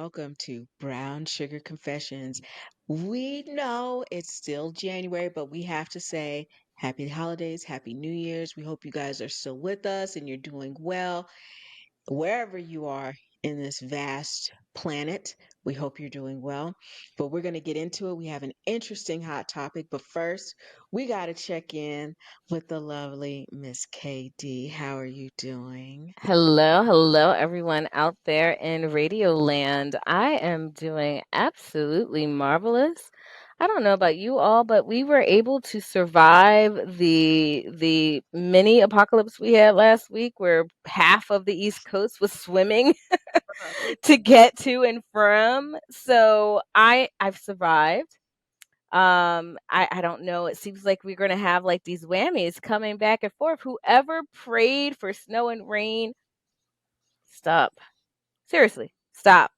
welcome to Brown Sugar Confessions. We know it's still January, but we have to say happy holidays, happy New Year's. We hope you guys are still with us and you're doing well wherever you are in this vast planet. We hope you're doing well. But we're going to get into it. We have an interesting hot topic. But first, we got to check in with the lovely Miss KD. How are you doing? Hello, hello, everyone out there in Radio Land. I am doing absolutely marvelous. I don't know about you all, but we were able to survive the mini apocalypse we had last week, where half of the East Coast was swimming to get to and from. So I've survived. I don't know. It seems like we're gonna have like these whammies coming back and forth. Whoever prayed for snow and rain, stop. Seriously, stop.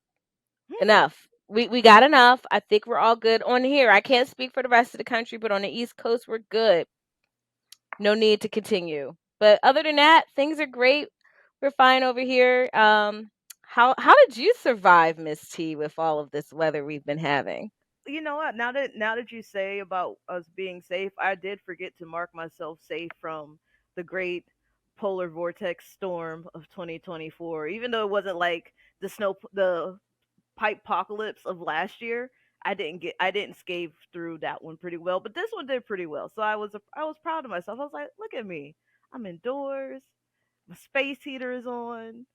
Enough. We got enough. I think we're all good on here. I can't speak for the rest of the country, but on the East Coast we're good. No need to continue. But other than that, things are great. We're fine over here. How did you survive, Miss T, with all of this weather we've been having? You know what? Now that you say about us being safe, I did forget to mark myself safe from the great polar vortex storm of 2024. Even though it wasn't like the pipe apocalypse of last year, I didn't scave through that one pretty well, but this one did pretty well. So I was proud of myself. I was like, look at me. I'm indoors. My space heater is on.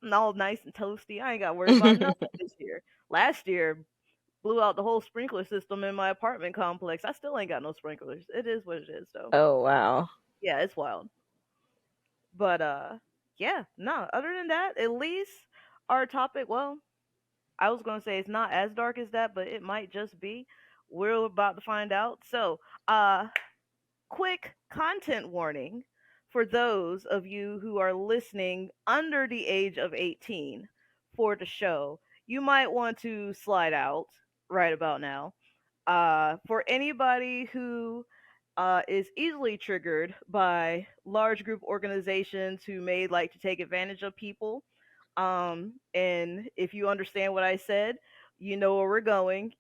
I'm all nice and toasty. I ain't got to worry about nothing this year. Last year blew out the whole sprinkler system in my apartment complex. I still ain't got no sprinklers. It is what it is, though. Oh wow. Yeah, it's wild. But yeah, no. Other than that, at least our topic. Well, I was gonna say it's not as dark as that, but it might just be. We're about to find out. So, quick content warning for those of you who are listening under the age of 18 for the show. You might want to slide out right about now. For anybody who is easily triggered by large group organizations who may like to take advantage of people, and if you understand what I said, you know where we're going.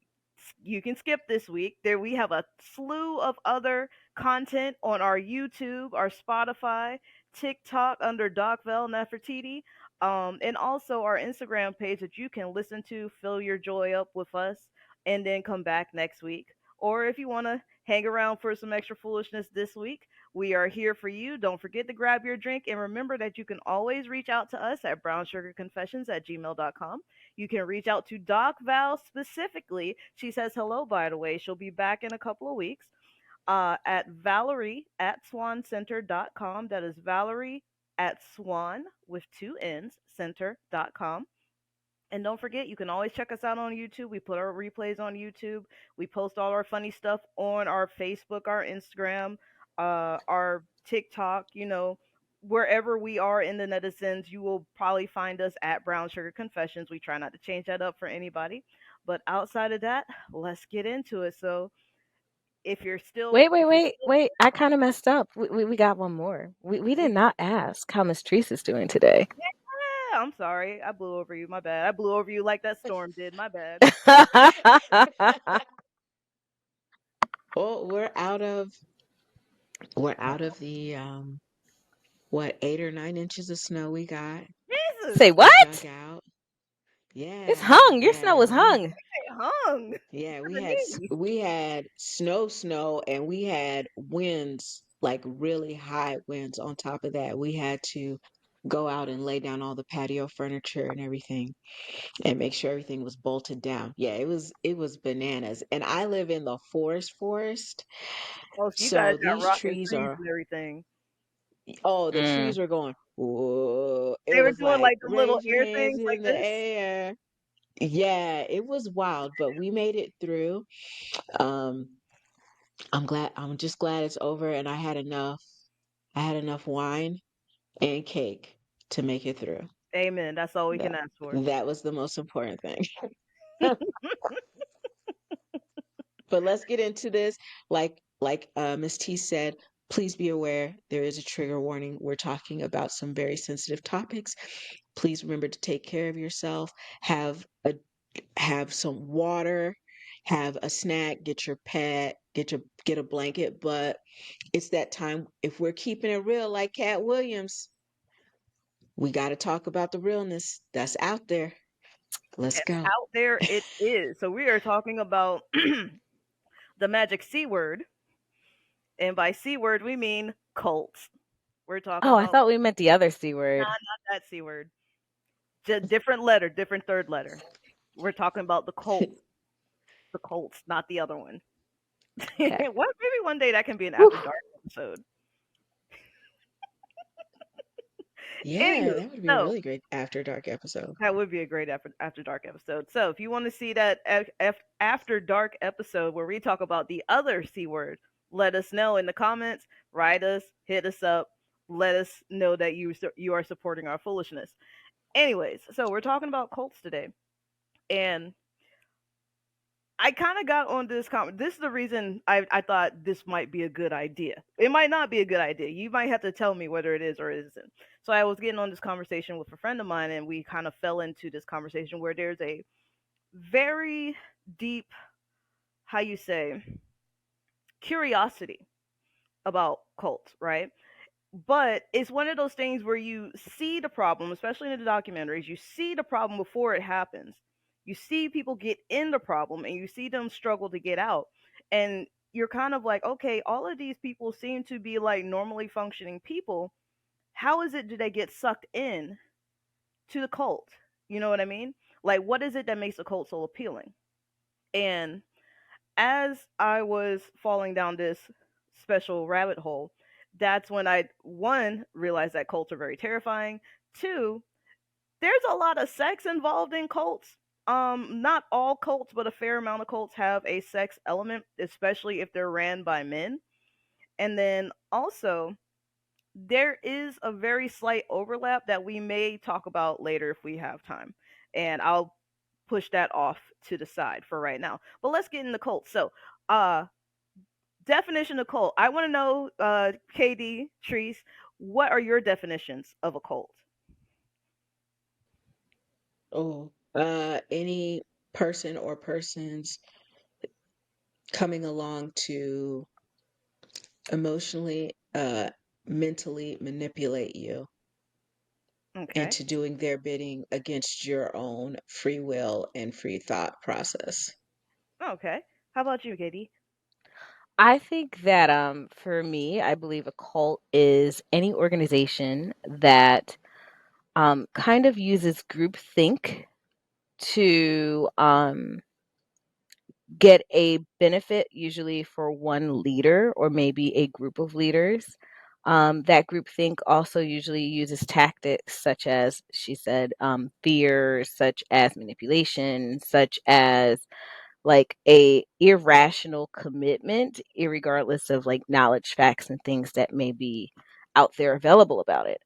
You can skip this week. There we have a slew of other content on our YouTube, our Spotify, TikTok under Doc Vel Nefertiti, and also our Instagram page that you can listen to, fill your joy up with us, and then come back next week. Or if you want to hang around for some extra foolishness this week, we are here for you. Don't forget to grab your drink and remember that you can always reach out to us at brownsugarconfessions@gmail.com. You can reach out to Doc Val specifically. She says hello, by the way. She'll be back in a couple of weeks. At Valerie at swancenter.com. That is Valerie at swan with two N's center.com. And don't forget, you can always check us out on YouTube. We put our replays on YouTube. We post all our funny stuff on our Facebook, our Instagram, our TikTok. Wherever we are in the netizens, you will probably find us at Brown Sugar Confessions. We try not to change that up for anybody. But outside of that, let's get into it. So Wait, wait, if you're wait, still, wait. I kind of messed up. We got one more. We did what, not ask how Miss Treese is doing today. yeah, I'm sorry. I blew over you. My bad. I blew over you like that storm did. My bad. Well, we're out of the what 8 or 9 inches of snow we got. Say Jesus, We dug what? out. It's Yeah, hung. Your snow yeah, was hung. it hung. yeah, Underneath. we had snow, and we had winds, like really high winds on top of that. We had to go out and lay down all the patio furniture and everything and make sure everything was bolted down. Yeah, it was bananas. And I live in the forest. Oh, so you guys So got these rocking trees trees are, and everything. oh, the Mm. trees were going, whoa. It They were was doing like, like the little raise your air hands things like in the this. air. Yeah, it was wild, but we made it through. Um, I'm just glad it's over and I had enough wine and cake to make it through. Amen. That's all we can That ask for. that was the most important thing. But let's get into this. Like Miss T said, please be aware there is a trigger warning. We're talking about some very sensitive topics. Please remember to take care of yourself. Have have some water, have a snack, get your pet, get a blanket. But it's that time, if we're keeping it real like Cat Williams, we got to talk about the realness that's out there. Let's And go. out there it is. So we are talking about the magic C word. And by C word, we mean cults. We're talking Oh, I about thought we meant the other C nah, word. not that C word. Just different letter, different third letter. We're talking about the cults. The cults, not the other one. Okay. What? Maybe one day that can be an Whew. after dark episode. Yeah, Anywho, that would be a so really great after dark episode. that would be a great after dark episode. So if you want to see that after dark episode where we talk about the other C word, let us know in the comments. Write us, hit us up. Let us know that you are supporting our foolishness. Anyways, so we're talking about cults today, and I kind of got on this comment. This is the reason I thought this might be a good idea. It might not be a good idea. You might have to tell me whether it is or it isn't. So I was getting on this conversation with a friend of mine, and we kind of fell into this conversation where there's a very deep, how you say, curiosity about cults, right? But it's one of those things where you see the problem, especially in the documentaries, you see the problem before it happens. You see people get in the problem and you see them struggle to get out. And you're kind of like, okay, all of these people seem to be like normally functioning people. How is it do they get sucked in to the cult? You know what I mean? Like, what is it that makes a cult so appealing? And as I was falling down this special rabbit hole, that's when I one realized that cults are very terrifying. Two, there's a lot of sex involved in cults. Not all cults, but a fair amount of cults have a sex element, especially if they're ran by men. And then also, there is a very slight overlap that we may talk about later if we have time. And I'll push that off to the side for right now. But let's get into cults. So, uh definition of cult. I want to know, KD, Treese, what are your definitions of a cult? Oh, any person or persons coming along to emotionally, mentally manipulate you Okay. into doing their bidding against your own free will and free thought process. Okay. How about you, KD? I think that for me, I believe a cult is any organization that kind of uses groupthink to get a benefit, usually for one leader or maybe a group of leaders. That groupthink also usually uses tactics such as, she said, fear, such as manipulation, such as like a irrational commitment, irregardless of like knowledge, facts, and things that may be out there available about it.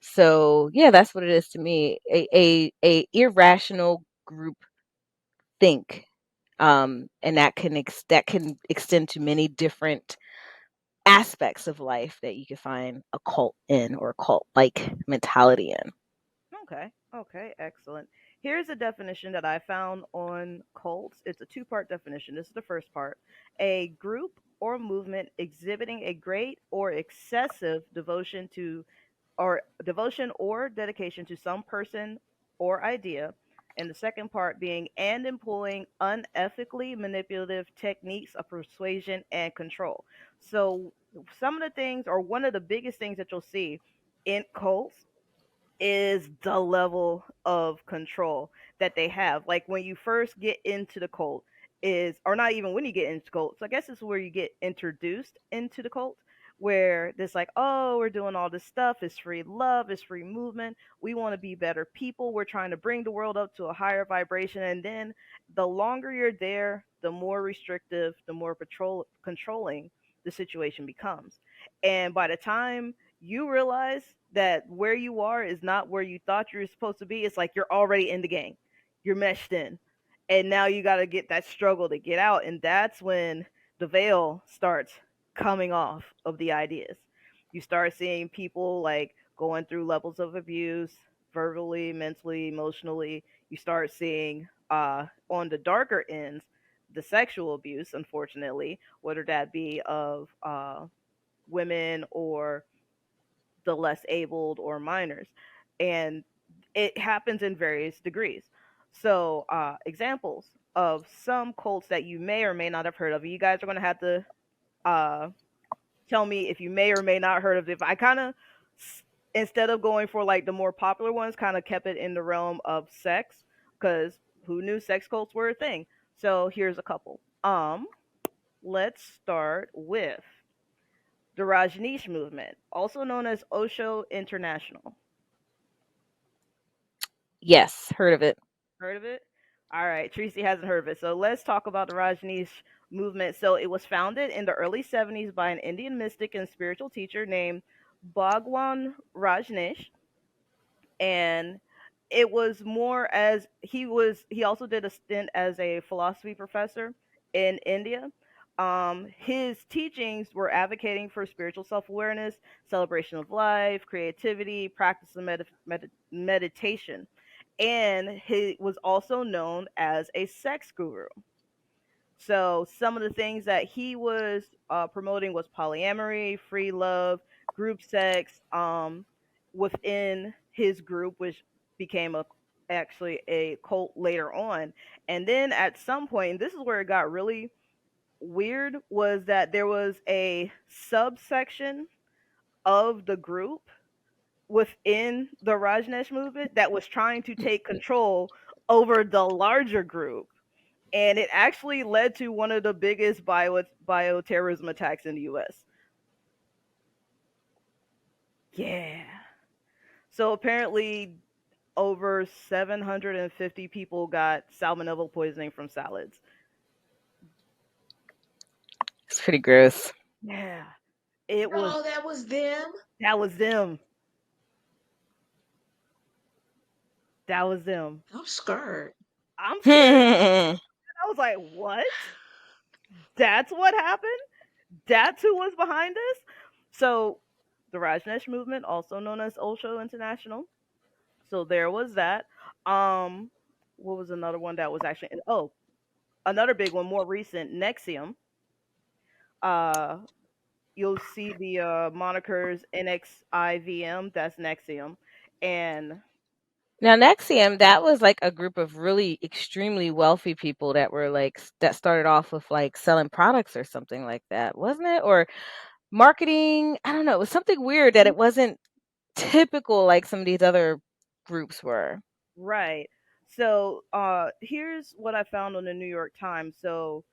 So yeah, that's what it is to me. A irrational group think, and that can extend to many different aspects of life that you can find a cult in or a cult like mentality in. Okay. Okay. Excellent. Here's a definition that I found on cults. It's a two-part definition. This is the first part. A group or movement exhibiting a great or excessive devotion or dedication to some person or idea. And the second part being and employing unethically manipulative techniques of persuasion and control. So some of the things, or one of the biggest things that you'll see in cults, is the level of control that they have. Like when you first get into the cult, is or not even when you get into cults. I guess it's where you get introduced into the cult, where it's like, oh, we're doing all this stuff. It's free love. It's free movement. We want to be better people. We're trying to bring the world up to a higher vibration. And then the longer you're there, the more restrictive, the more controlling the situation becomes. And by the time you realize that where you are is not where you thought you were supposed to be, it's like you're already in the gang. You're meshed in. And now you got to get that struggle to get out. And that's when the veil starts coming off of the ideas. You start seeing people like going through levels of abuse, verbally, mentally, emotionally, You start seeing on the darker ends the sexual abuse, unfortunately, whether that be of women or the less abled or minors. And it happens in various degrees. So, examples of some cults that you may or may not have heard of. You guys are going to have to uh, tell me if you may or may not heard of it. If I kind of, instead of going for like the more popular ones, kind of kept it in the realm of sex, because who knew sex cults were a thing? So here's a couple. Let's start with the Rajneesh movement, also known as Osho International. Yes, heard of it. Heard of it? All right, Tracy hasn't heard of it. So let's talk about the Rajneesh movement. So it was founded in the early 70s by an Indian mystic and spiritual teacher named Bhagwan Rajneesh. And it was more as he also did a stint as a philosophy professor in India. His teachings were advocating for spiritual self-awareness, celebration of life, creativity, practice of meditation, and he was also known as a sex guru. So some of the things that he was promoting was polyamory, free love, group sex. Within his group, which became actually a cult later on, and then at some point, and this is where it got really weird, was that there was a subsection of the group within the Rajneesh movement that was trying to take control over the larger group, and it actually led to one of the biggest bioterrorism attacks in the U.S. Yeah. So apparently, over 750 people got salmonella poisoning from salads. It's pretty gross. Yeah. It was Oh, that was them? that was them. That was them. I'm scared. I'm scared. I was like, what? That's what happened? That's who was behind this? So the Rajneesh movement, also known as Osho International. So there was that. Um, what was another one that was actually? Oh, another big one, more recent, Nexium. Uh, you'll see the monikers NXIVM. That's Nexium, and Now, Nexium, that was like a group of really extremely wealthy people that were like that started off with like selling products or something like that, wasn't it? Or marketing. I don't know. It was something weird that it wasn't typical like some of these other groups were. right. So here's what I found on the New York Times. So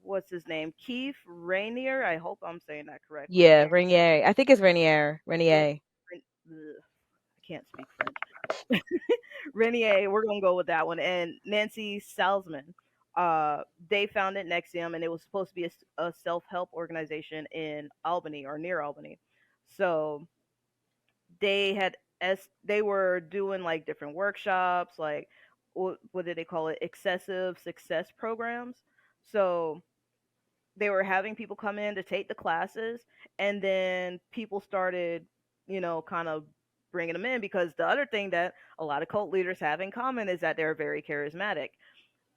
what's his name? Keith Rainier. I hope I'm saying that correctly. Yeah, Renier. I think it's Renier. Renier. Ugh, I can't speak French. Renier, we're gonna go with that one. And Nancy Salzman. They founded Nexium, and it was supposed to be a self-help organization in Albany or near Albany. So they were doing like different workshops, like what did they call it? Excessive success programs. So they were having people come in to take the classes, and then people started, kind of bringing them in, because the other thing that a lot of cult leaders have in common is that they're very charismatic.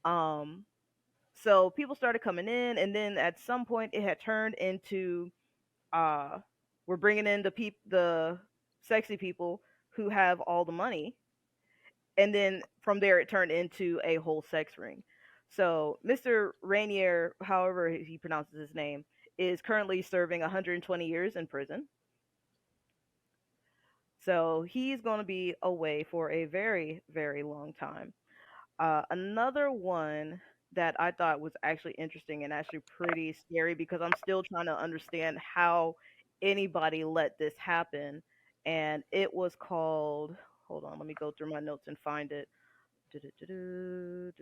um so people started coming in, and then at some point it had turned into uh we're bringing in the sexy people who have all the money, and then from there it turned into a whole sex ring. So Mr. Rainier, however he pronounces his name, is currently serving 120 years in prison. So he's going to be away for a very, very long time. Another one that I thought was actually interesting and actually pretty scary, because I'm still trying to understand how anybody let this happen. And it was called, hold on, let me go through my notes and find it. Do-do-do-do,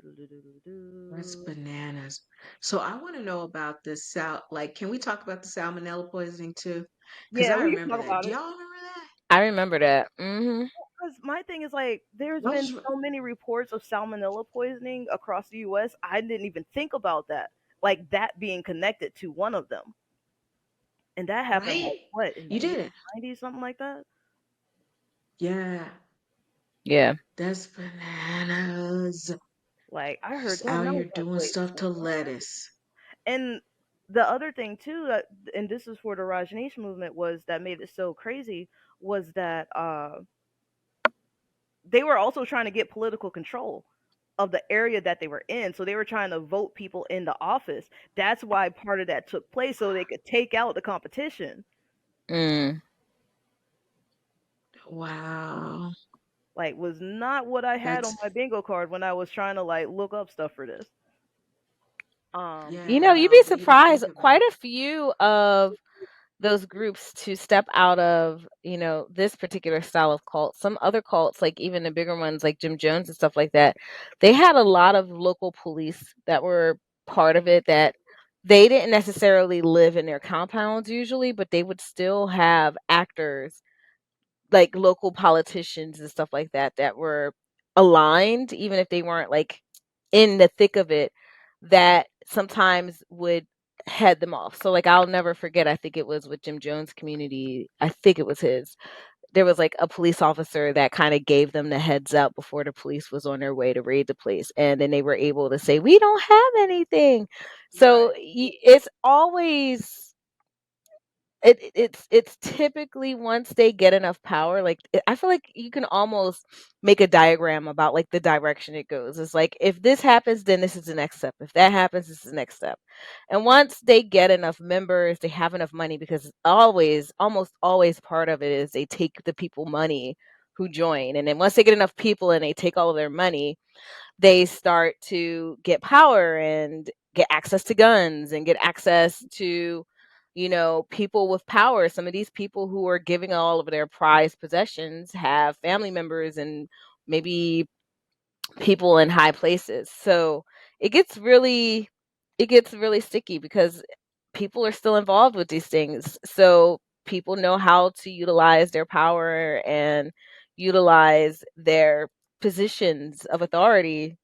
That's do-do-do-do-do. bananas. So I want to know about this like, can we talk about the salmonella poisoning too? Because Yeah, I we can remember talk that. about Do it. y'all remember that? I remember that. Hmm. Because my thing is, like, there's I been just, so many reports of salmonella poisoning across the U.S. I didn't even think about that, like that being connected to one of them, and that happened like right? what, in the You did it. 80s, 90s, something like that. Yeah. Yeah. That's bananas. Like I heard Just that, and out I here was like, doing wait, stuff to what? lettuce. And the other thing too, that, and this is for the Rajneesh movement, was that made it so crazy was that they were also trying to get political control of the area that they were in. So they were trying to vote people into office. That's why part of that took place, so they could take out the competition. Mm. Wow. Like, was not what I had on That's my bingo card when I was trying to like look up stuff for this. You yeah, know, you'd no, be but you don't surprised. think about Quite a few of those groups to step out of, this particular style of cult. Some other cults, like even the bigger ones like Jim Jones and stuff like that, they had a lot of local police that were part of it, that they didn't necessarily live in their compounds usually, but they would still have actors like local politicians and stuff like that that were aligned, even if they weren't like in the thick of it, that sometimes would head them off. So like I'll never forget, I think it was with Jim Jones community, I think it was his. There was like a police officer that kind of gave them the heads up before the police was on their way to raid the place. And then they were able to say, we don't have anything. So right. it's always it's typically once they get enough power, like I feel like you can almost make a diagram about like the direction it goes. It's like if this happens, then this is the next step. If that happens, this is the next step. And once they get enough members, they have enough money, because always, almost always, part of it is they take the people money who join, and then once they get enough people and they take all of their money, they start to get power and get access to guns and get access to, people with power. Some of these people who are giving all of their prized possessions have family members and maybe people in high places. So it gets really it gets really sticky because people are still involved with these things. So people know how to utilize their power and utilize their positions of authority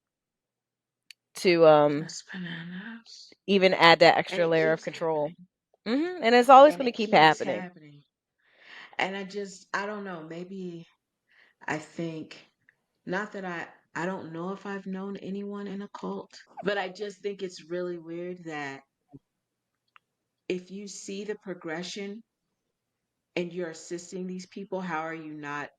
to That's bananas. even add that And extra it layer of keeps control. happening. And it's always And going to it keep keeps happening. happening. And I don't know, maybe I think, not that I don't know if I've known anyone in a cult, but I just think it's really weird that if you see the progression and you're assisting these people, how are you not,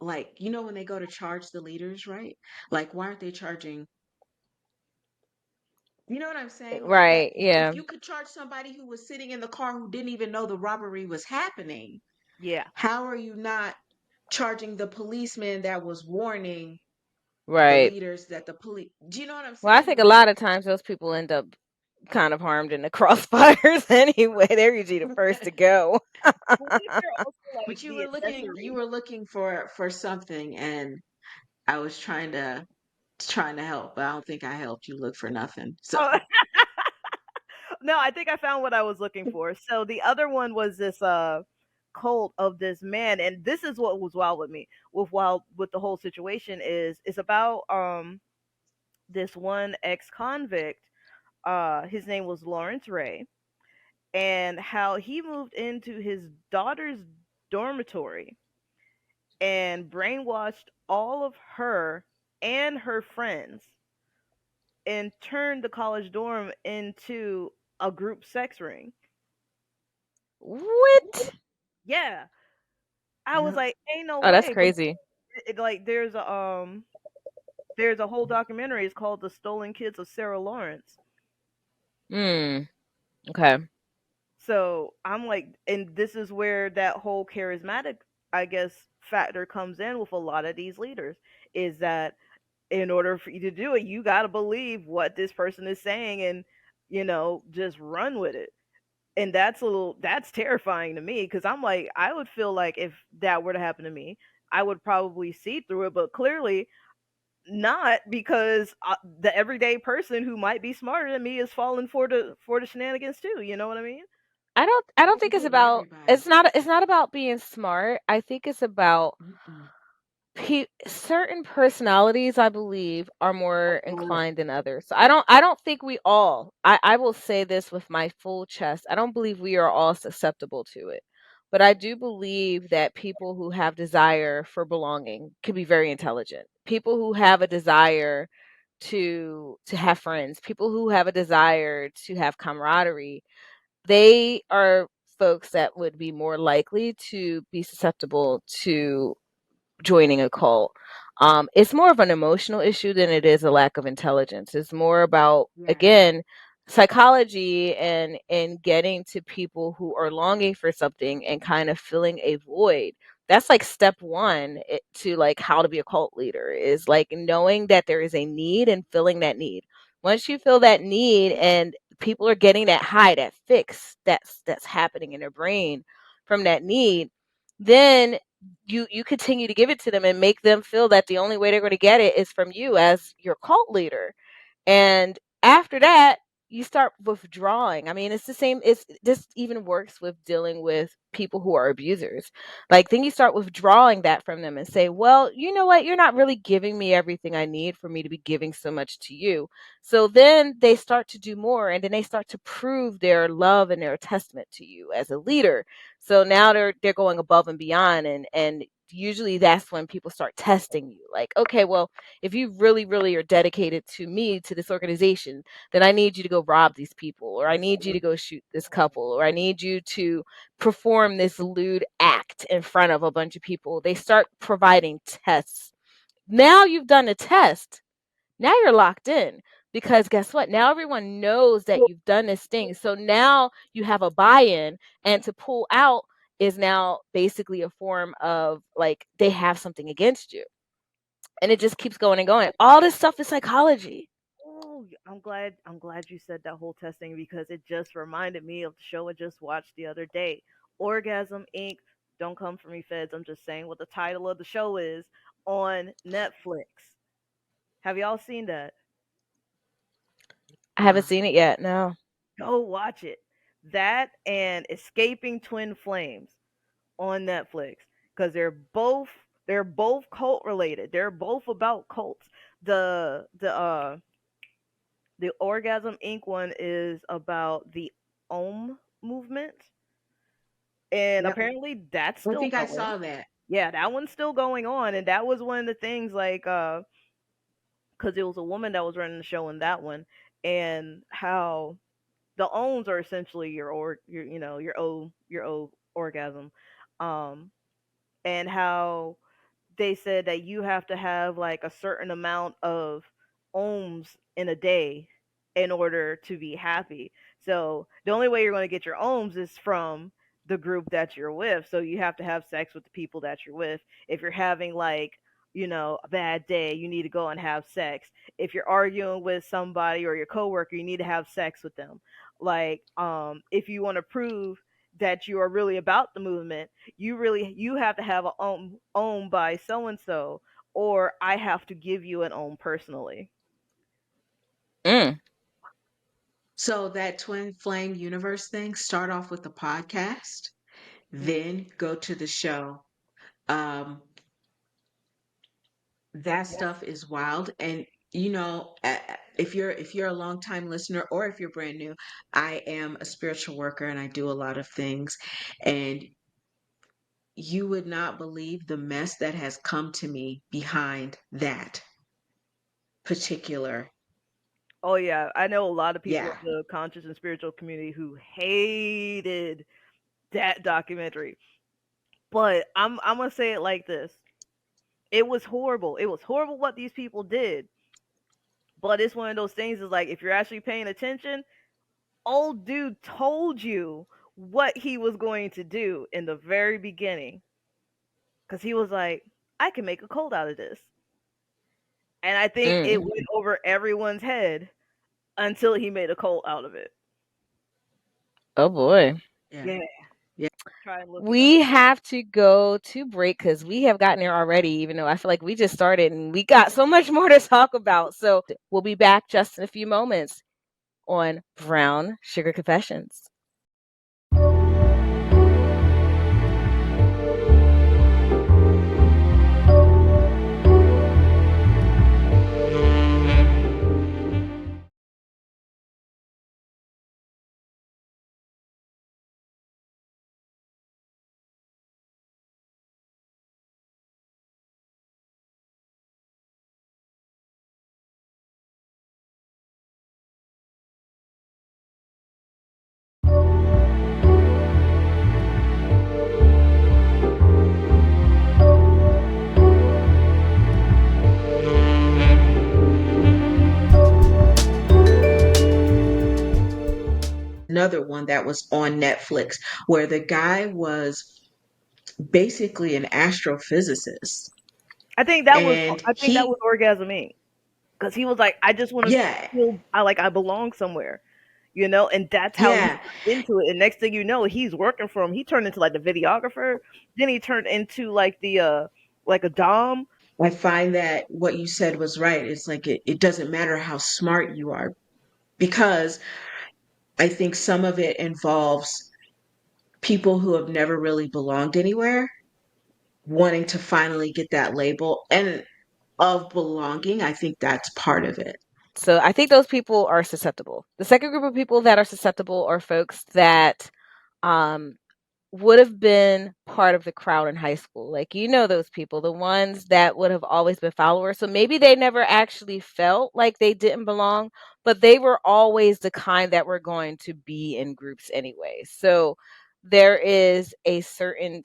like, when they go to charge the leaders, right? Like, why aren't they charging? You know what I'm saying? Like that, Right, if yeah. you could charge somebody who was sitting in the car who didn't even know the robbery was happening, Yeah. how are you not charging the policeman that was warning the Right. leaders that the police, do you know what I'm Well, I saying? think a Like, lot of times those people end up kind of harmed in the crossfires anyway. They're usually the first to go. Well, then you're also like but you the were looking you accessory. were looking for something, and I was trying to help, but I don't think I helped you look for nothing. So Oh, no, I think I found what I was looking for. So the other one was this cult of this man, and this is what was wild with me with the whole situation is it's about this one ex-convict. His name was Lawrence Ray, and how he moved into his daughter's dormitory and brainwashed all of her and her friends and turned the college dorm into a group sex ring. What? Yeah. I was yep. like, ain't no Oh, that's way. But crazy. like there's a whole documentary. It's called The Stolen Kids of Sarah Lawrence. Hmm. Okay. So I'm like, and this is where that whole charismatic, I guess, factor comes in with a lot of these leaders. Is that in order for you to do it, you got to believe what this person is saying and, just run with it. And that's terrifying to me because I'm like, I would feel like if that were to happen to me, I would probably see through it, but clearly not because the everyday person who might be smarter than me is falling for the shenanigans too. You know what I mean? I don't think it's Including about everybody. it's not about being smart. I think it's about Mm-mm. certain personalities, I believe, are more Oh, inclined than others. So I don't think we all, I will say this with my full chest, I don't believe we are all susceptible to it. but I do believe that people who have desire for belonging can be very intelligent. People who have a desire to have friends, people who have a desire to have camaraderie, they are folks that would be more likely to be susceptible to joining a cult. It's more of an emotional issue than it is a lack of intelligence. It's more about, Yeah. again, psychology and getting to people who are longing for something and kind of filling a void. That's like step one to like how to be a cult leader, is like knowing that there is a need and filling that need. Once you fill that need and people are getting that high, that fix that's happening in their brain from that need, then you continue to give it to them and make them feel that the only way they're going to get it is from you as your cult leader. And after that, you start withdrawing. I mean, it's the same. It's this even works with dealing with people who are abusers. Like, then you start withdrawing that from them and say, well, you know what? You're not really giving me everything I need for me to be giving so much to you. So then they start to do more, and then they start to prove their love and their attachment to you as a leader. So now they're going above and beyond, and usually that's when people start testing you. Like, okay, well, if you really, really are dedicated to me, to this organization, then I need you to go rob these people, or I need you to go shoot this couple, or I need you to perform this lewd act in front of a bunch of people. They start providing tests. Now you've done a test. Now you're locked in, because guess what? Now everyone knows that you've done this thing. So now you have a buy-in, and to pull out is now basically a form of like they have something against you. And it just keeps going and going. All this stuff is psychology. Oh, I'm glad you said that whole testing because it just reminded me of the show I just watched the other day. Orgasm Inc. Don't come for me, feds. I'm just saying what the title of the show is on Netflix. Have y'all seen that? I haven't Uh, seen it yet. No. Go watch it. That and Escaping Twin Flames on Netflix because they're both cult related. They're both about cults. The Orgasm Inc. one is about the Om movement, and yep. apparently that's I still think I going. saw that. Yeah, that one's still going on, and that was one of the things like because it was a woman that was running the show in that one, and how the Oms are essentially your your orgasm, um, and how they said that you have to have like a certain amount of ohms in a day in order to be happy. So the only way you're going to get your ohms is from the group that you're with. So you have to have sex with the people that you're with. If you're having like, a bad day, you need to go and have sex. If you're arguing with somebody or your coworker, you need to have sex with them. Like, if you want to prove that you are really about the movement, you have to have a own by so and so, or I have to give you an own personally. Mm. So that twin flame universe thing, start off with the podcast, Mm. then go to the show. Um, that Yeah. stuff is wild. And if you're a long time listener or if you're brand new, I am a spiritual worker and I do a lot of things. And you would not believe the mess that has come to me behind that particular. Oh yeah, I know a lot of people Yeah. in the conscious and spiritual community who hated that documentary. But I'm gonna say it like this: it was horrible. It was horrible what these people did. But it's one of those things. Is like if you're actually paying attention, old dude told you what he was going to do in the very beginning, because he was like, I can make a cult out of this. And I think it Mm. went over everyone's head until he made a cult out of it. Oh boy. Yeah. Yeah, Yeah. try and look it up. We have to go to break because we have gotten there already, even though I feel like we just started and we got so much more to talk about. So we'll be back just in a few moments on Brown Sugar Confessions. another one that was on Netflix where the guy was basically an astrophysicist. And I think that was Orgasm Inc. Because he was like, I just want to yeah, feel I belong somewhere, you know, and that's how he yeah, got into it. And next thing you know, he's working for him. He turned into like the videographer. Then he turned into like a dom. I find that what you said was right. It's like it doesn't matter how smart you are because I think some of it involves people who have never really belonged anywhere wanting to finally get that label and of belonging. I think that's part of it. So I think those people are susceptible. The second group of people that are susceptible are folks that um, would have been part of the crowd in high school. Like, you know, those people, the ones that would have always been followers. So maybe they never actually felt like they didn't belong, but they were always the kind that were going to be in groups anyway. So there is a certain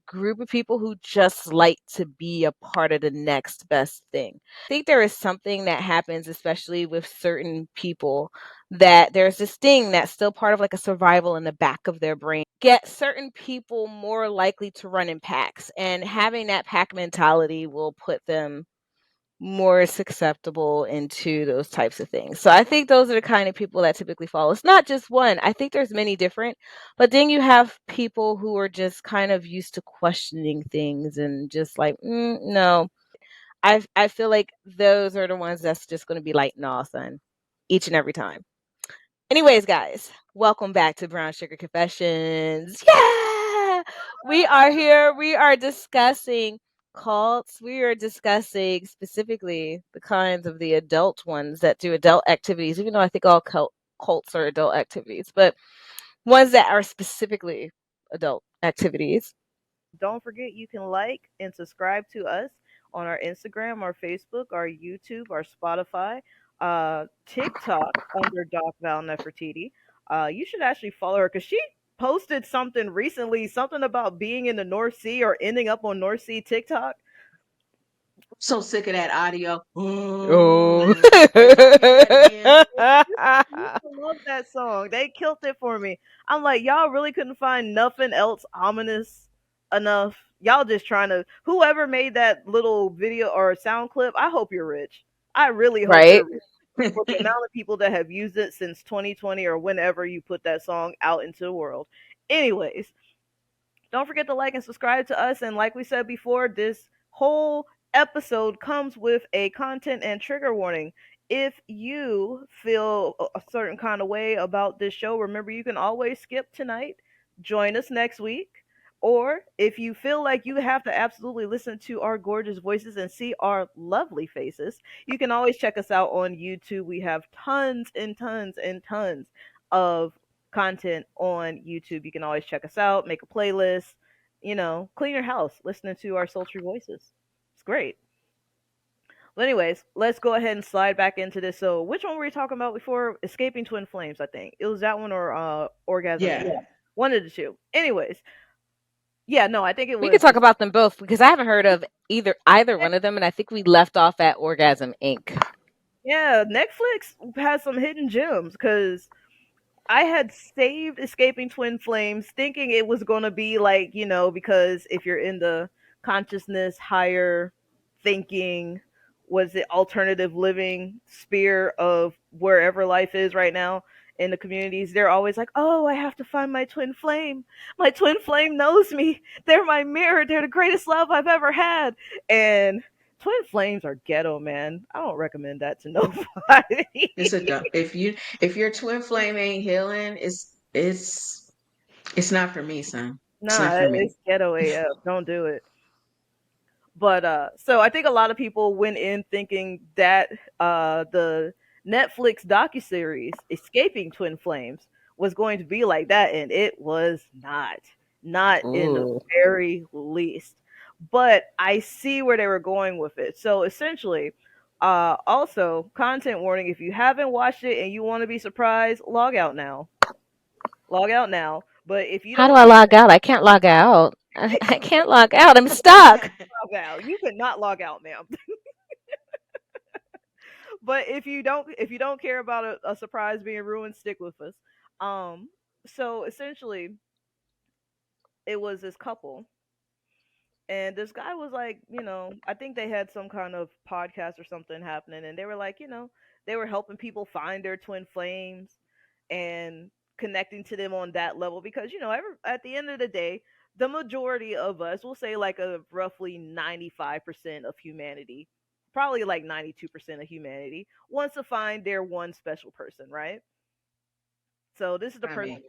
group of people who just like to be a part of the next best thing. I think there is something that happens, especially with certain people, that there's this thing that's still part of like a survival in the back of their brain. Get certain people more likely to run in packs, and having that pack mentality will put them more susceptible into those types of things. So I think those are the kind of people that typically fall. It's not just one. I think there's many different, but then you have people who are just kind of used to questioning things and just like, no. I feel like those are the ones that's just going to be like, nah, son, each and every time. Anyways, guys, welcome back to Brown Sugar Confessions. Yeah! We are here. We are discussing cults. We are discussing specifically the kinds of the adult ones that do adult activities, even though I think all cults are adult activities, but ones that are specifically adult activities. Don't forget you can like and subscribe to us on our Instagram, our Facebook, our YouTube, our Spotify, TikTok under Doc Val Nefertiti. You should actually follow her because she posted something recently, something about being in the North Sea or ending up on North Sea TikTok. So sick of that audio. Oh. Oh, play that again. I used to love that song. They killed it for me. I'm like, y'all really couldn't find nothing else ominous enough. Y'all just trying to. Whoever made that little video or sound clip, I hope you're rich. I really hope Right? you're rich for the amount of people that have used it since 2020 or whenever you put that song out into the world. Anyways, don't forget to like and subscribe to us. And like we said before, this whole episode comes with a content and trigger warning. If you feel a certain kind of way about this show, remember you can always skip tonight, join us next week. Or if you feel like you have to absolutely listen to our gorgeous voices and see our lovely faces, you can always check us out on YouTube. We have tons and tons and tons of content on YouTube. You can always check us out, make a playlist, clean your house, listening to our sultry voices. It's great. But anyways, let's go ahead and slide back into this. So, which one were we talking about before? Escaping Twin Flames, I think. It was that one or Orgasm Inc. Yeah. Yeah. One of the two. Anyways, yeah, no, I think it We could was. talk about them both because I haven't heard of either one of them, and I think we left off at Orgasm Inc. Yeah, Netflix has some hidden gems because I had saved Escaping Twin Flames thinking it was going to be like, because if you're in the consciousness, higher thinking, was it alternative living sphere of wherever life is right now in the communities, they're always like, oh, I have to find my twin flame. My twin flame knows me. They're my mirror. They're the greatest love I've ever had. And twin flames are ghetto, man. I don't recommend that to nobody. It's a dumb. If your twin flame ain't healing, it's not for me, son. It's not Nah, for me. it's ghetto AF. Don't do it. But so I think a lot of people went in thinking that the Netflix docuseries Escaping Twin Flames was going to be like that, and it was not. Not in the Ooh. very least. But I see where they were going with it. So essentially, also content warning: if you haven't watched it and you want to be surprised, log out now. Log out now. But if you How do don't I care, log out? I can't log out. I can't log out. I'm stuck. log out. You could not log out, ma'am. But if you don't care about a surprise being ruined, stick with us. Um, so essentially, it was this couple, and this guy was like, I think they had some kind of podcast or something happening, and they were like, they were helping people find their twin flames and connecting to them on that level because at the end of the day, the majority of us, will say like a roughly 95% of humanity, probably like 92% of humanity, wants to find their one special person, right? So this is the I person. mean,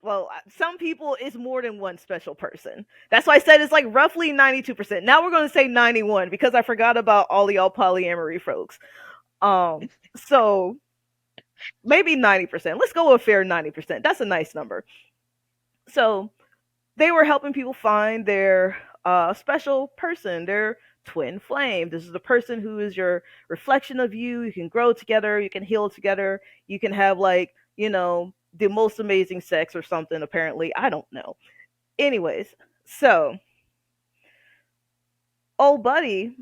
Well, some people it's more than one special person. That's why I said it's like roughly 92%. Now we're going to say 91 because I forgot about all y'all polyamory folks. So maybe 90%. Let's go with a fair 90%. That's a nice number. So they were helping people find their special person, their twin flame. This is the person who is your reflection of you. You can grow together, you can heal together, you can have like, the most amazing sex or something, apparently. I don't know. Anyways, so old buddy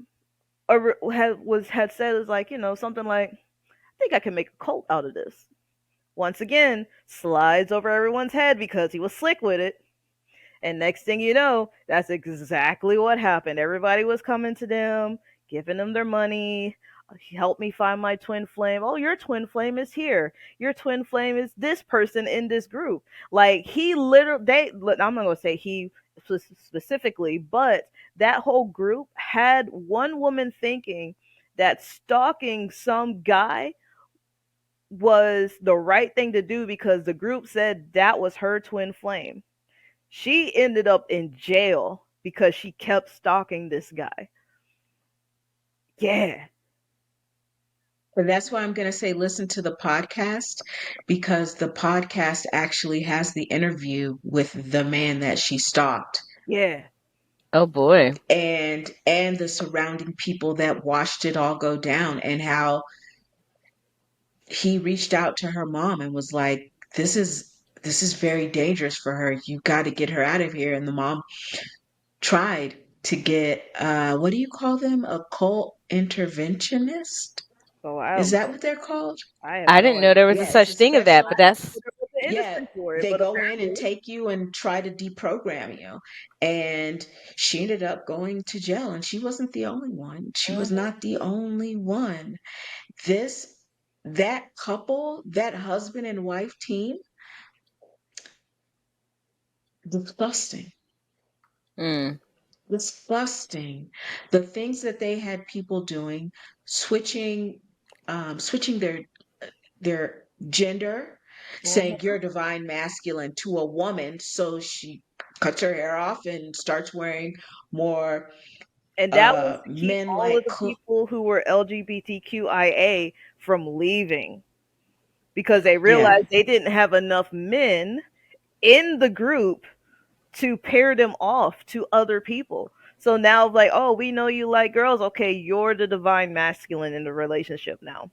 had said is like, something like, I think I can make a cult out of this. Once again, slides over everyone's head because he was slick with it. And next thing you know, that's exactly what happened. Everybody was coming to them, giving them their money. Help me find my twin flame. Oh, your twin flame is here. Your twin flame is this person in this group. Like he literally, I'm not gonna say he specifically, but that whole group had one woman thinking that stalking some guy was the right thing to do because the group said that was her twin flame. She ended up in jail because she kept stalking this guy. Yeah. and that's why I'm going to say listen to the podcast because the podcast actually has the interview with the man that she stalked Yeah. Oh boy. and the surrounding people that watched it all go down and how he reached out to her mom and was like, this is very dangerous for her. You got to get her out of here. And the mom tried to get what do you call them? A cult interventionist? So Is that what they're called? I have I no didn't know idea. there was a Yeah, it's a such thing of that, but special. that's There was an Yeah, industry for it, they but go in and apparently, take you and try to deprogram you. And she ended up going to jail, and she wasn't the only one. She was mhm. not the only one. This, that couple, that husband and wife team, disgusting. mm, Disgusting. The things that they had people doing, switching, switching their gender, saying Mhm. you're divine masculine to a woman, so she cuts her hair off and starts wearing more And that was to keep men all of like the people who were LGBTQIA from leaving because they yeah. realized they didn't have enough men in the group to pair them off to other people. So now, like, oh, we know you like girls. Okay, you're the divine masculine in the relationship now.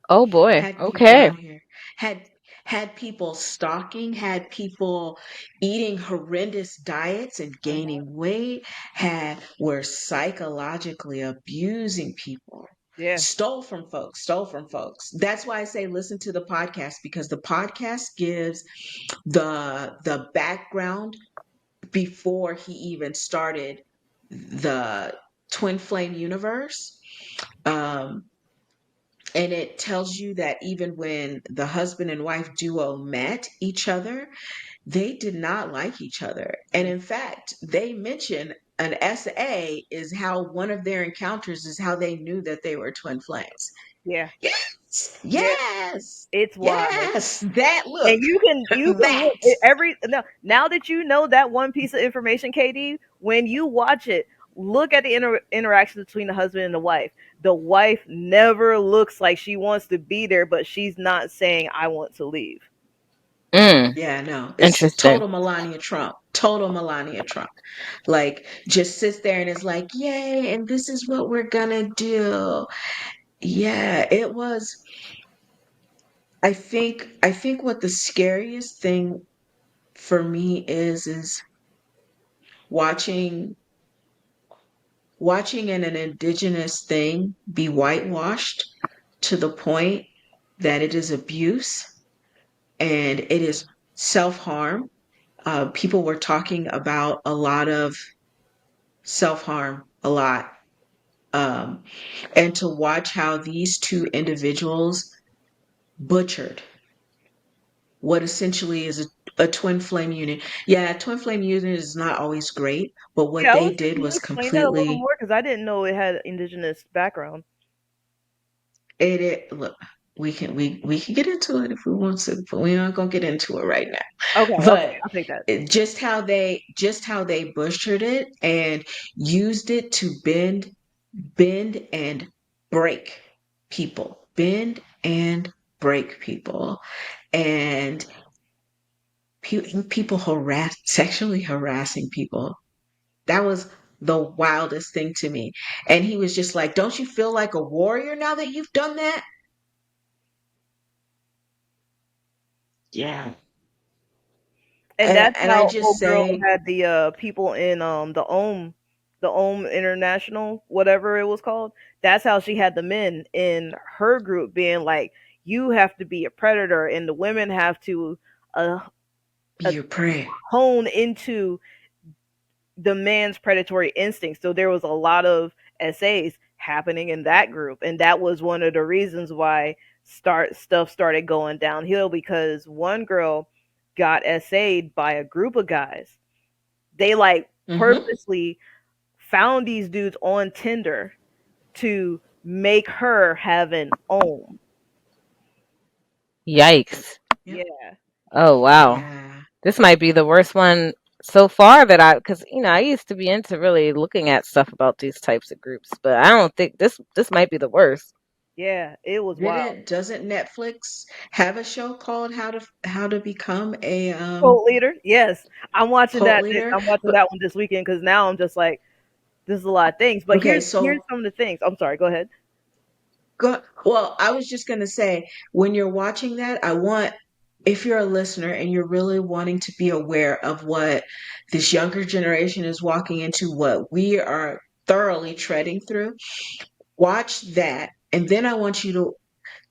oh boy. Had people Okay. out here, had had people stalking, had people eating horrendous diets and Mhm. gaining weight, were psychologically abusing people. Yeah. Stole from folks. That's why I say listen to the podcast because the podcast gives the background before he even started the twin flame universe. Um, and it tells you that even when the husband and wife duo met each other, they did not like each other. And Mm. in fact, they mention an SA is how one of their encounters is how they knew that they were twin flames. Yeah. Yes, Yeah. yes, It's wild. yes. That And look, you can that. look every now that you know that one piece of information, KD, when you watch it, look at the interaction between the husband and the wife. The wife never looks like she wants to be there, but she's not saying I want to leave. Mm, Yeah, no, it's interesting. total Melania Trump. Total Melania Trump. Like, just sits there and is like, yay, and this is what we're gonna do. Yeah, it was. I think what the scariest thing for me is watching watching an indigenous thing be whitewashed to the point. that it is abuse and it is self-harm. People were talking about a lot of self-harm, a lot. Um, and to watch how these two individuals butchered what essentially is a twin flame unit. Yeah, twin flame unit is not always great, but what Yeah, I they was saying, did can you was explain that a little completely more? Because I didn't know it had indigenous background. look, we can get into it if we want to, but we're not gonna get into it right now. Okay, okay, But I'll take that. just how they butchered it and used it to bend and break people, bend and break people, and people sexually harassing people. That was the wildest thing to me. And he was just like, "Don't you feel like a warrior now that you've done that?" Yeah. And And that's and I how just old girl say, had the people in the Ohm International, whatever it was called. That's how she had the men in her group being like, you have to be a predator, and the women have to uh, be uh your prey. hone into the man's predatory instincts. So there was a lot of essays happening in that group, and that was one of the reasons why start stuff started going downhill, because one girl got essayed by a group of guys. They like Mm-hmm. purposely found these dudes on Tinder to make her have an ohm. Yikes. Yep. Yeah. Oh, wow. Yeah. This might be the worst one so far that because I used to be into really looking at stuff about these types of groups, but I don't think this might be the worst. Yeah, it was wild. Doesn't Netflix have a show called How to Become a Cult leader, yes. I'm watching cult that. leader? I'm watching But that one this weekend because now I'm just like, this is a lot of things. But okay, here's so some of the things. I'm sorry. Go ahead. well, I was just gonna say, when you're watching that, if you're a listener and you're really wanting to be aware of what this younger generation is walking into, what we are thoroughly treading through, watch that. And then I want you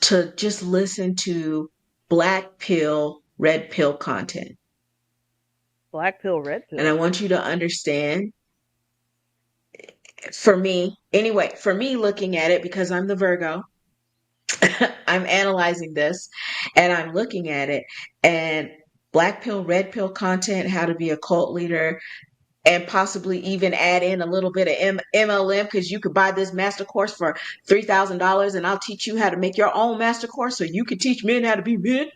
to just listen to black pill, red pill content. Black pill, red And I pill. want you to understand, for me, anyway, for me looking at it, because I'm the Virgo, I'm analyzing this and I'm looking at it, and black pill, red pill content, how to be a cult leader, and possibly even add in a little bit of MLM, because you could buy this master course for $3,000 and I'll teach you how to make your own master course so you can teach men how to be men.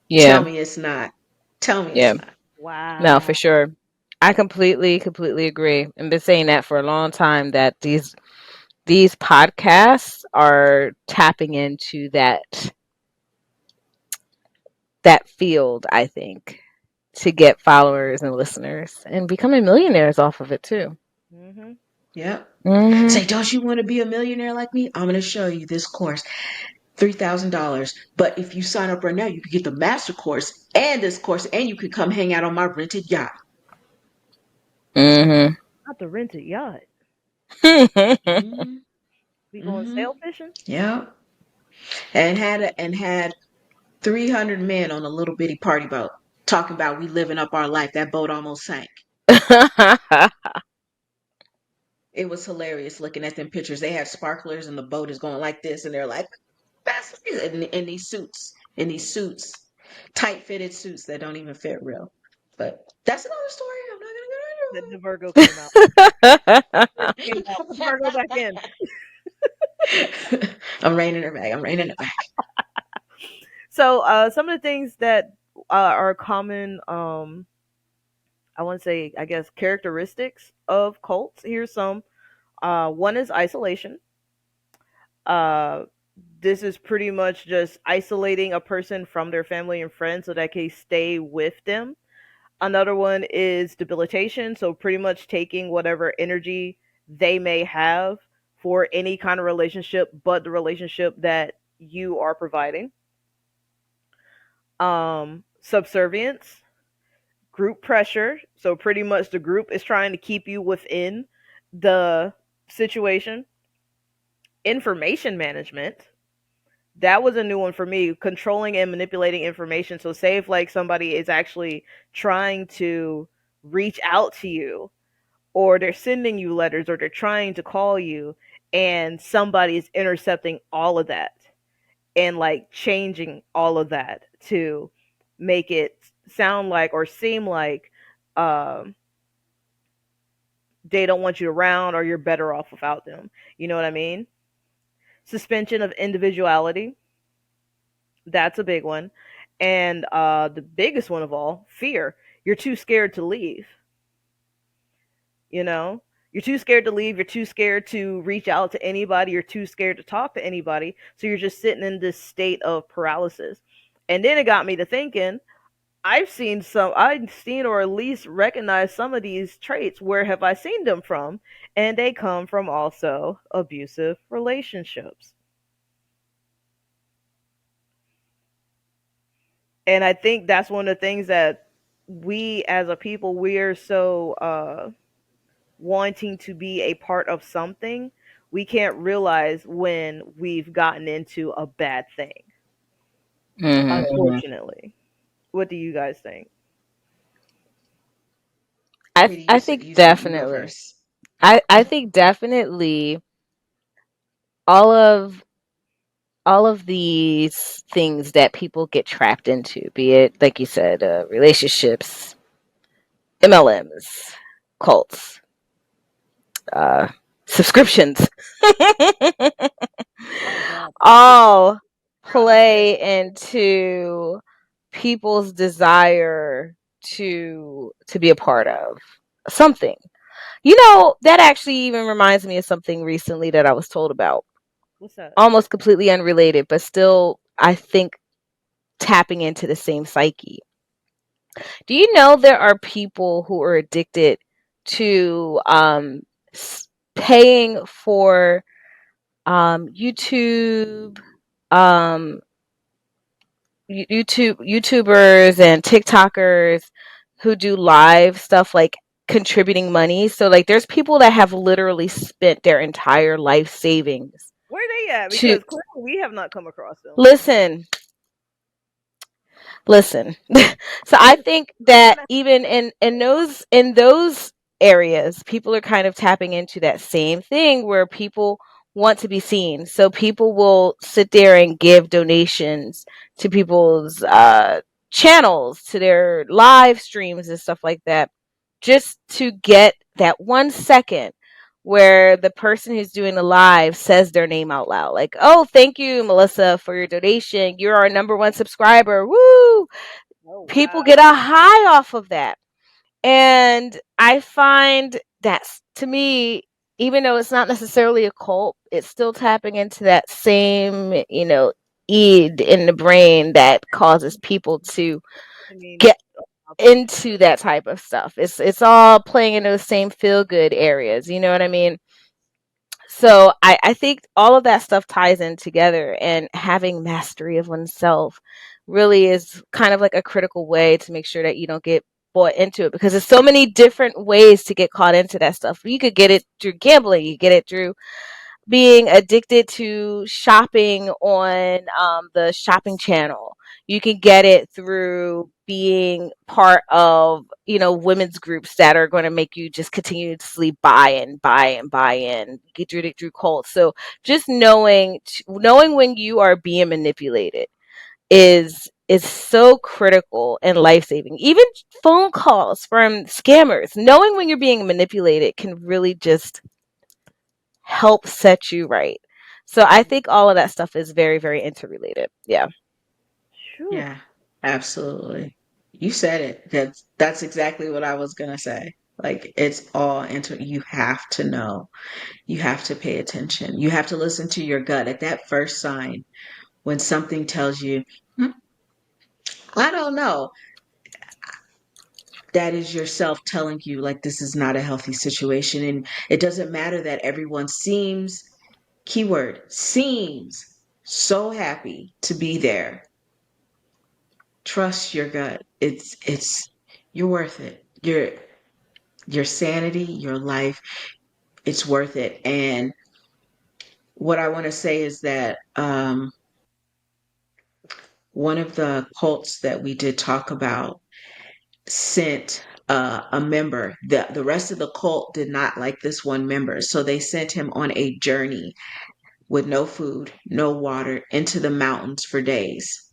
Yeah, Tell me it's not. Tell me yeah. it's not. No, for Wow. sure. I completely agree. And been saying that for a long time that these podcasts are tapping into that field, I think, to get followers and listeners and becoming millionaires off of it too. Mhm. Yep. Hmm. Say, don't you want to be a millionaire like me? I'm going to show you this course, $3,000. But if you sign up right now, you can get the master course and this course, and you can come hang out on my rented yacht. Hmm. Not the rented yacht. Mm-hmm. We going Mm-hmm. sail fishing? Yep. And had 300 men on a little bitty party boat talking about we living up our life. That boat almost sank. It was hilarious looking at them pictures. They have sparklers and the boat is going like this, and they're like, "That's in these suits, tight fitted suits that don't even fit real." But that's another story. I'm The Virgo came out. Came out. Put the not Virgo back in. gonna go into. I'm reining her back. I'm reining her back. So, some of the things that are common, I want to say, I guess, characteristics of cults. Here's some. One is isolation. Uh, this is pretty much just isolating a person from their family and friends so that they stay with them. Another one is debilitation. So, pretty much taking whatever energy they may have for any kind of relationship, but the relationship that you are providing. Subservience, group pressure. So, pretty much the group is trying to keep you within the situation. information management. That was a new one for me. Controlling and manipulating information. So, say if like somebody is actually trying to reach out to you, or they're sending you letters, or they're trying to call you, and somebody is intercepting all of that and like changing all of that to make it sound like or seem like um, they don't want you around or you're better off without them. You know what I mean? Suspension of individuality. That's a big one. And the biggest one of all, fear. You're too scared to leave. You know, you're too scared to leave. You're too scared to reach out to anybody. You're too scared to talk to anybody. So you're just sitting in this state of paralysis. And then it got me to thinking, I've seen or at least recognized some of these traits. Where have I seen them from? And they come from also abusive relationships. And I think that's one of the things that we as a people, we're so wanting to be a part of something, we can't realize when we've gotten into a bad thing, Hmm. unfortunately. What do you guys think? Katie, I think you go definitely. first. I think definitely all of all of these things that people get trapped into, be it like you said, relationships, MLMs, cults, uh, subscriptions, Oh God, all forgot about that. play into people's desire to be a part of something. You know, that actually even reminds me of something recently that I was told about. What's that? Almost completely unrelated, but still I think tapping into the same psyche. Do you know there are people who are addicted to paying for YouTube, um, YouTubers and TikTokers who do live stuff like contributing money? So like there's people that have literally spent their entire life savings Where they at? to Because clearly we have not come across them. listen. Listen. So I think I'm that gonna. even in those areas, people are kind of tapping into that same thing where people want to be seen. So people will sit there and give donations to people's channels, to their live streams and stuff like that, just to get that 1 second where the person who's doing the live says their name out loud, like, oh, thank you, Melissa, for your donation, you're our number one subscriber, woo. Oh People wow. get a high off of that. And I find that, to me, even though it's not necessarily a cult, it's still tapping into that same, id in the brain that causes people to I mean, get into that type of stuff. It's all playing into the same feel good areas, you know what I mean? So I think all of that stuff ties in together, and having mastery of oneself really is kind of like a critical way to make sure that you don't get bought into it, because there's so many different ways to get caught into that stuff. You could get it through gambling, you get it through being addicted to shopping on the shopping channel. You can get it through being part of, women's groups that are going to make you just continuously buy and buy and buy in. Get through cults. So just knowing when you are being manipulated is so critical and life saving. Even phone calls from scammers, knowing when you're being manipulated can really just help set you right. So I think all of that stuff is very, very interrelated. Yeah. Phew. Yeah, absolutely. You said it. That's exactly what I was gonna say. Like it's all you have to know. You have to pay attention. You have to listen to your gut at that first sign when something tells you, "Hmm, I don't know." That is yourself telling you like this is not a healthy situation. And it doesn't matter that everyone seems, keyword, seems so happy to be there. Trust your gut. It's you're worth it. Your sanity, your life, it's worth it. And what I want to say is that one of the cults that we did talk about sent a member. The rest of the cult did not like this one member, so they sent him on a journey with no food, no water, into the mountains for days.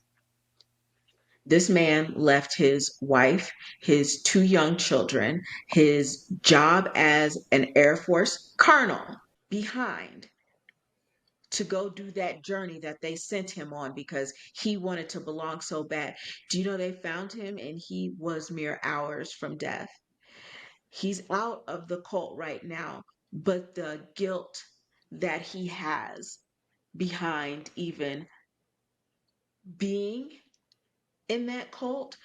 This man left his wife, his two young children, his job as an Air Force colonel behind to go do that journey that they sent him on because he wanted to belong so bad. Do you know they found him and he was mere hours from death? He's out of the cult right now, but the guilt that he has behind even being in that cult,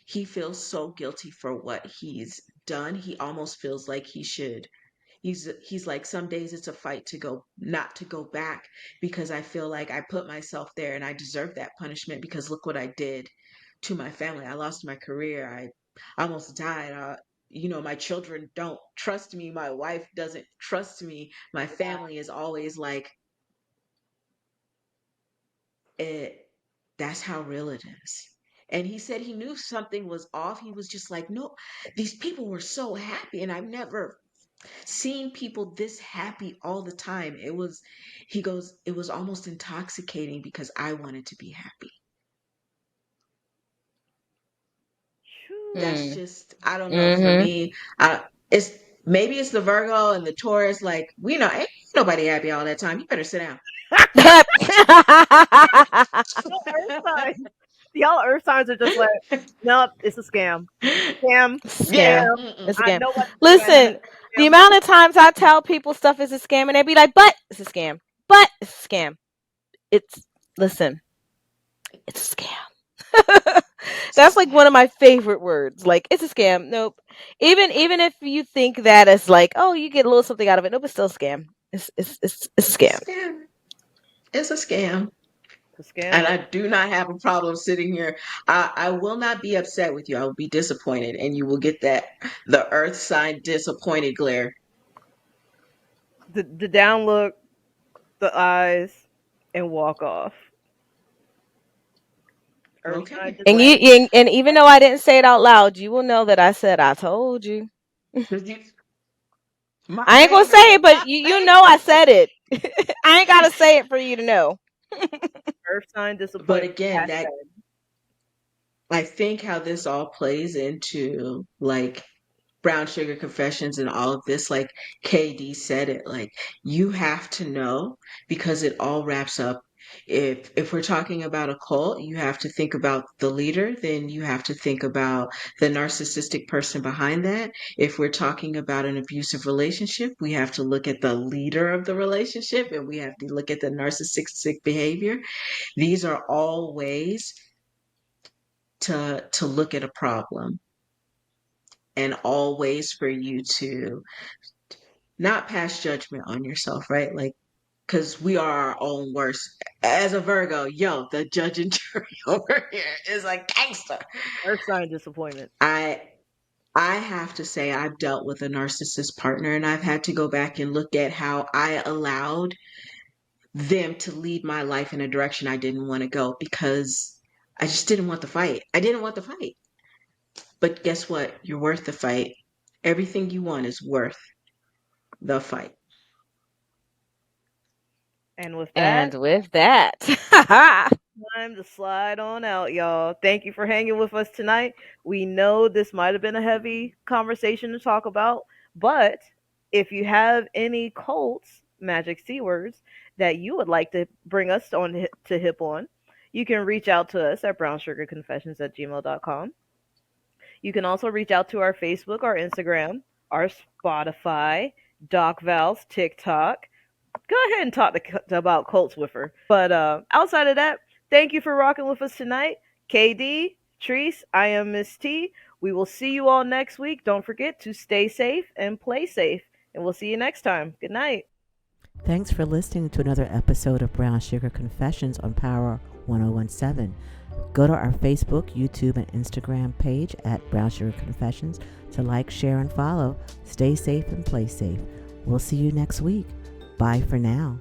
he feels so guilty for what he's done. He almost feels like he should. He's like, some days it's a fight to go, not to go back, because I feel like I put myself there and I deserve that punishment because look what I did to my family. I lost my career. I almost died. My children don't trust me. My wife doesn't trust me. My family is always like, it. That's how real it is. And he said he knew something was off. He was just like, no, these people were so happy, and I've never seen people this happy all the time. He goes, it was almost intoxicating because I wanted to be happy. That's Mm. just, I don't know, for Mhm. me, it's maybe it's the Virgo and the Taurus, like, we know ain't nobody happy all that time. You better sit down. Y'all Earth signs. Y'all Earth signs are just like, nope, it's a scam. Scam. Yeah. Scam. Scam. It's a Mm-mm. I scam. nobody's happy. Listen, the Scam. amount of times I tell people stuff is a scam and they be like, but it's a scam. But it's a scam. It's listen, it's a scam. That's like one of my favorite words. Like it's a scam. Nope. Even if you think that it's like, oh, you get a little something out of it. Nope, it's still a scam. It's a scam. Scam. It's a scam. It's a scam. And I do not have a problem sitting here. I will not be upset with you. I will be disappointed, and you will get the earth sign disappointed glare. The down look, the eyes, and walk off. Earth sign Okay. And disappointment. and even though I didn't say it out loud, you will know that I said I told you. 'Cause my I ain't gonna say favorite. it, but My you know I favorite. said it. I ain't gotta say it for you to know. Earth sign But disappointment. again, that Hashtag. I think how this all plays into like Brown Sugar Confessions and all of this, like KD said it, like you have to know because it all wraps up. If we're talking about a cult, you have to think about the leader, then you have to think about the narcissistic person behind that. If we're talking about an abusive relationship, we have to look at the leader of the relationship and we have to look at the narcissistic behavior. These are all ways to look at a problem and all ways for you to not pass judgment on yourself, right? Like, because we are our own worst. As a Virgo, yo, the judge and jury over here is like gangster. Earth sign disappointment. I I have to say I've dealt with a narcissist partner and I've had to go back and look at how I allowed them to lead my life in a direction I didn't want to go because I just didn't want the fight. I didn't want the fight. But guess what? You're worth the fight. Everything you want is worth the fight. And with that, And with that, time to slide on out, y'all. Thank you for hanging with us tonight. We know this might have been a heavy conversation to talk about, but if you have any cults, magic C words, that you would like to bring us on to hip on, you can reach out to us at brownsugarconfessions@gmail.com. You can also reach out to our Facebook, our Instagram, our Spotify, Doc Val's TikTok. Go ahead and talk about cults with her. But outside of that, thank you for rocking with us tonight. KD, Treese, I am Miss T. We will see you all next week. Don't forget to stay safe and play safe. And we'll see you next time. Good night. Thanks for listening to another episode of Brown Sugar Confessions on Power 1017. Go to our Facebook, YouTube, and Instagram page at Brown Sugar Confessions to like, share, and follow. Stay safe and play safe. We'll see you next week. Bye for now.